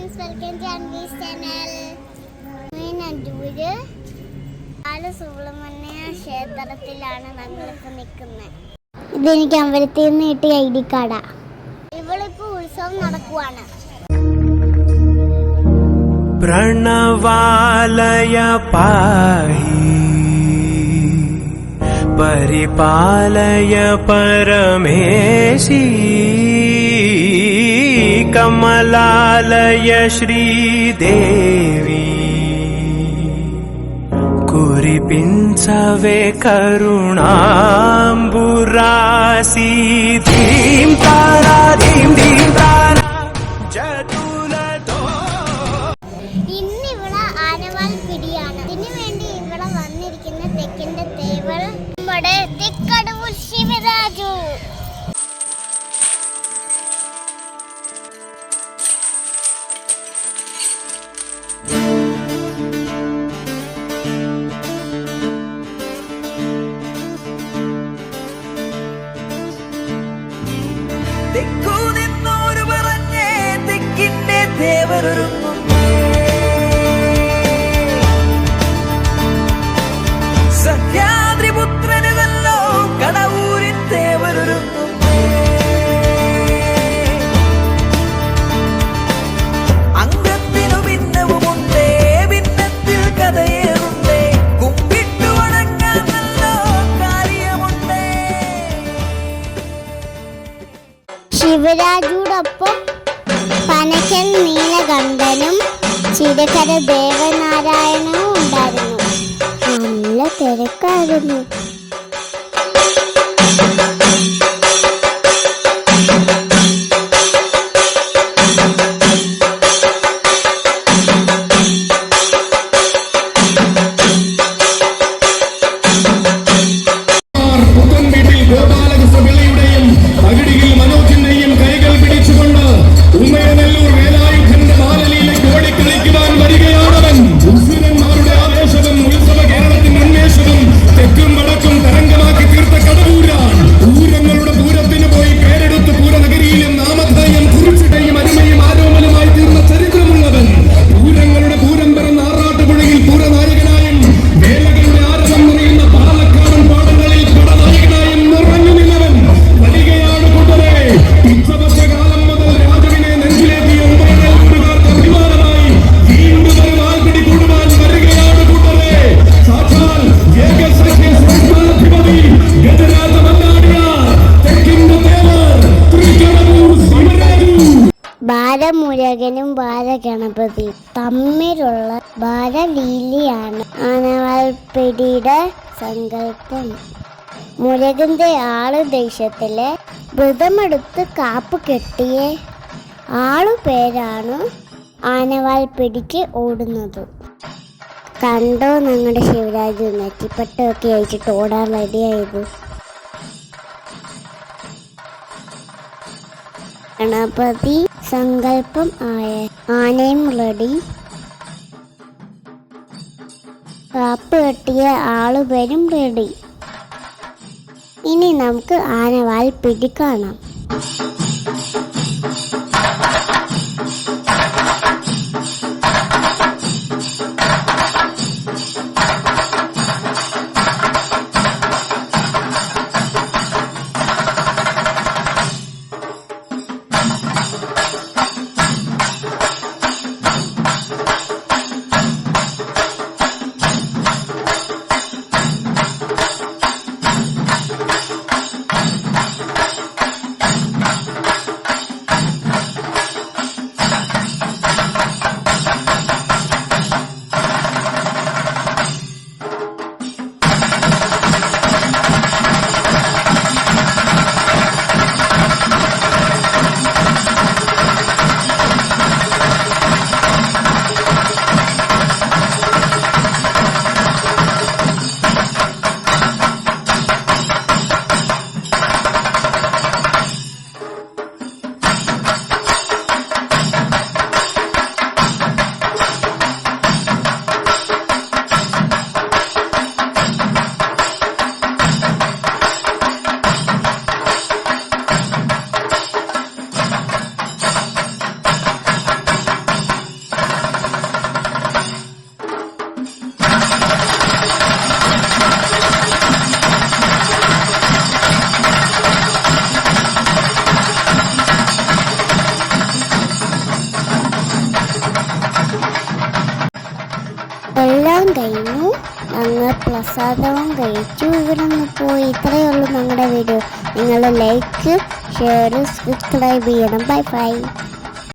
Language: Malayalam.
Friends, welcome to Anvi's channel. Nallur Subrahmanya ക്ഷേത്രത്തിലാണ് ഞങ്ങളിപ്പോൾ നിൽക്കുന്നത്. ഇതെനിക്ക് അമ്പലത്തിൽ നിന്ന് കിട്ടിയ ID കാർഡാ. ഇവളിപ്പോൾ ഉത്സവം നടക്കുവാണ്. പ്രണവാലയ പാഹി പരിപാലയ പരമേശി കമലാലയ ശ്രീദേവി കുരിപ്പിൻസവേ കരുണാംബുരാസി ധീം താരാ ധീം ധീം താരാ ജതുലതോ. ഇന്നിവിടെ ആനവാൽ പിടിയാണ്. ഇതിനു വേണ്ടി ഇവിടെ വന്നിരിക്കുന്ന തെക്കിന്റെ തേവൾ നമ്മുടെ തിക്കടവൂർ ശിവരാജു. തെക്കു നിന്നോര് പറഞ്ഞേ തെക്കിന്റെ തേവരൊരുങ്ങും സഹ്യാദ്രിപുത്രനുകല്ലോ കടവൂരിൻ തേവരൊരുങ്ങും അംഗത്തിനു ഭിന്നവുമുണ്ടേ ഭിന്നത്തിൽ കഥയേറുണ്ടേ കുമ്പിട്ടു വണങ്ങാൻ നല്ലോ കാര്യമുണ്ടേ. ശിവരാജുടൊപ്പം പനക്കൽ നീലകണ്ഠനും ചിരകര ദേവനാരായണനും ഉണ്ടായിരുന്നു. നല്ല തിരക്കായിരുന്നു. ബാലമുരുകനും ബാലഗണപതി തമ്മിലുള്ള ബാലലീലയാണ് ആനവാൽപ്പിടിയുടെ സങ്കല്പം. മുരുകന്റെ ദേശത്തിലെ വ്രതമെടുത്ത് കാപ്പ് കെട്ടിയ പേരാണ് ആനവാൽപ്പിടിക്ക് ഓടുന്നത്. കണ്ടോ ഞങ്ങളുടെ ശിവരാജു നെറ്റിപ്പട്ടൊക്കെ അയച്ചിട്ട് ഓടാൻ റെഡിയായത്. ഗണപതി സങ്കല്പം ആയ ആനയും റെഡി. കാപ്പ് കെട്ടിയ പേരും റെഡി. ഇനി നമുക്ക് ആനവാൽ പിടി കാണാം. എല്ലാം കഴിഞ്ഞു. ഞങ്ങൾ പ്രസാദവും കഴിച്ചു. ഇവിടെ നിന്ന് പോയി. ഇത്രയേ ഉള്ളൂ ഞങ്ങളുടെ വീഡിയോ. നിങ്ങൾ ലൈക്ക്, ഷെയർ, സബ്സ്ക്രൈബ് ചെയ്യണം. Bye bye.